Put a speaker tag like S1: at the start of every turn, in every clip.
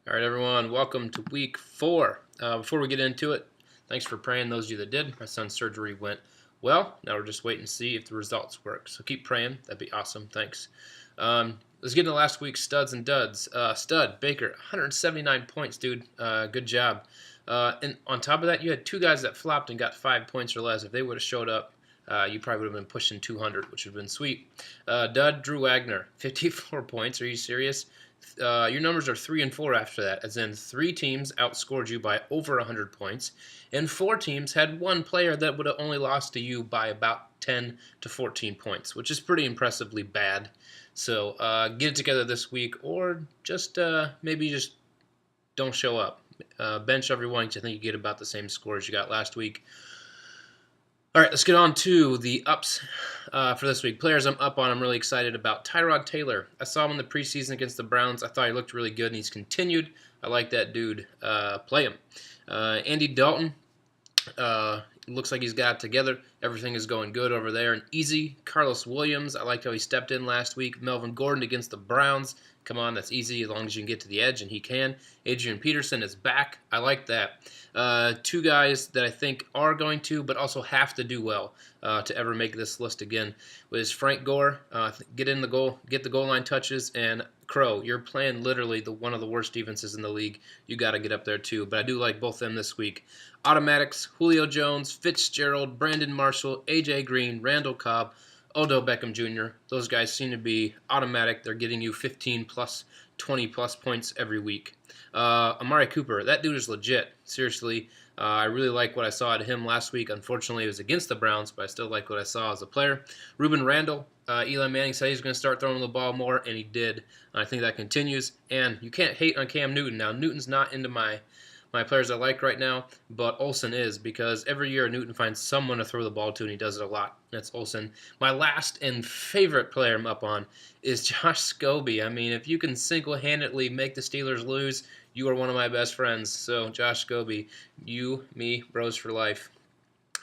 S1: All right, everyone, welcome to week 4. Before we get into it, thanks for praying, those of you that did. My son's surgery went well. Now we're just waiting to see if the results work. So keep praying. That'd be awesome. Thanks. Let's get into last week's studs and duds. Stud, Baker, 179 points, dude. Good job. And on top of that, you had two guys that flopped and got 5 points or less. If they would have showed up, you probably would have been pushing 200, which would have been sweet. Dud, Drew Wagner, 54 points. Are you serious? Your numbers are 3 and 4 after that, as in 3 teams outscored you by over 100 points, and 4 teams had one player that would have only lost to you by about 10 to 14 points, which is pretty impressively bad. So get it together this week, or just maybe just don't show up. Bench everyone. I think you get about the same score as you got last week. All right, let's get on to the ups for this week. Players I'm up on, I'm really excited about. Tyrod Taylor. I saw him in the preseason against the Browns. I thought he looked really good, and he's continued. I like that dude. Play him. Andy Dalton. Looks like he's got it together. Everything is going good over there. And easy. Carlos Williams. I liked how he stepped in last week. Melvin Gordon against the Browns. Come on, that's easy as long as you can get to the edge, and he can. Adrian Peterson is back. I like that. 2 guys that I think are going to, but also have to do well to ever make this list again, was Frank Gore. Get in the goal, get the goal line touches, and Crow. You're playing literally one of the worst defenses in the league. You got to get up there too. But I do like both of them this week. Automatics: Julio Jones, Fitzgerald, Brandon Marshall, AJ Green, Randall Cobb, Odell Beckham Jr. Those guys seem to be automatic. They're getting you 15 plus, 20 plus points every week. Amari Cooper, that dude is legit. Seriously, I really like what I saw at him last week. Unfortunately, it was against the Browns, but I still like what I saw as a player. Ruben Randall, Eli Manning said he's going to start throwing the ball more, and he did. I think that continues. And you can't hate on Cam Newton. Now, Newton's not into my players I like right now, but Olsen is, because every year Newton finds someone to throw the ball to, and he does it a lot. That's Olsen. My last and favorite player I'm up on is Josh Scobie. I mean, if you can single-handedly make the Steelers lose, you are one of my best friends. So, Josh Scobie, you, me, bros for life.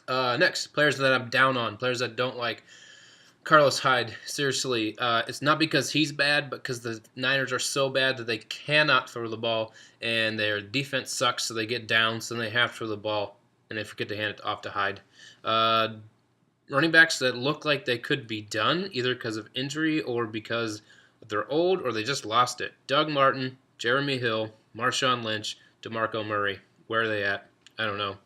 S1: Next, players that I'm down on, players that don't like. Carlos Hyde, seriously, it's not because he's bad, but because the Niners are so bad that they cannot throw the ball, and their defense sucks, so they get down, so they have to throw the ball, and they forget to hand it off to Hyde. Running backs that look like they could be done, either because of injury or because they're old or they just lost it. Doug Martin, Jeremy Hill, Marshawn Lynch, DeMarco Murray. Where are they at? I don't know.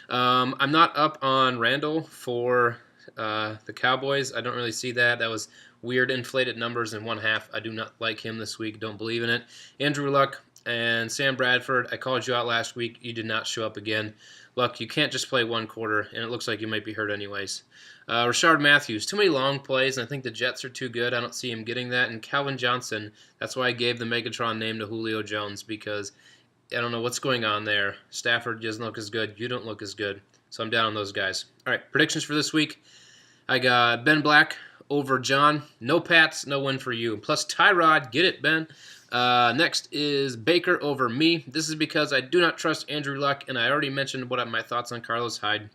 S1: I'm not up on Randall for the Cowboys. I don't really see that. That was weird inflated numbers in one half. I do not like him this week. Don't believe in it. Andrew Luck and Sam Bradford, I called you out last week. You did not show up again. Luck, you can't just play one quarter, and it looks like you might be hurt anyways. Rashard Matthews, too many long plays, and I think the Jets are too good. I don't see him getting that. And Calvin Johnson, that's why I gave the Megatron name to Julio Jones, because I don't know what's going on there. Stafford doesn't look as good. You don't look as good. So I'm down on those guys. All right, predictions for this week. I got Ben Black over John. No Pats, no win for you. Plus Tyrod. Get it, Ben. Next is Baker over me. This is because I do not trust Andrew Luck, and I already mentioned what are my thoughts on Carlos Hyde.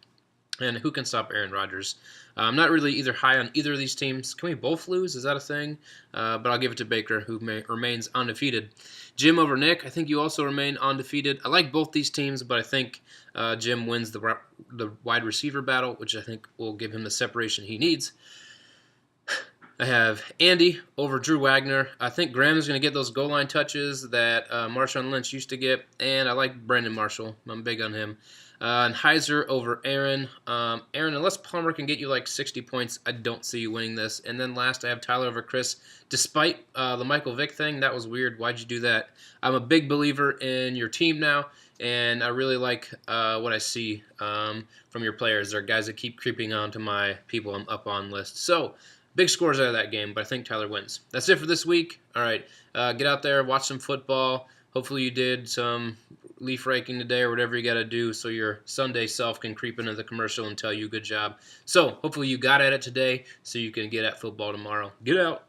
S1: And who can stop Aaron Rodgers? I'm not really either high on either of these teams. Can we both lose? Is that a thing? But I'll give it to Baker, who remains undefeated. Jim over Nick. I think you also remain undefeated. I like both these teams, but I think Jim wins the wide receiver battle, which I think will give him the separation he needs. I have Andy over Drew Wagner. I think Graham is going to get those goal line touches that Marshawn Lynch used to get, and I like Brandon Marshall. I'm big on him. And Heiser over Aaron. Aaron, unless Palmer can get you like 60 points, I don't see you winning this. And then last, I have Tyler over Chris. Despite the Michael Vick thing, that was weird. Why'd you do that? I'm a big believer in your team now, and I really like what I see from your players. There are guys that keep creeping onto my people I'm up on list. So, big scores out of that game, but I think Tyler wins. That's it for this week. All right, get out there, watch some football. Hopefully you did some leaf raking today or whatever you got to do so your Sunday self can creep into the commercial and tell you good job. So hopefully you got at it today so you can get at football tomorrow. Get out.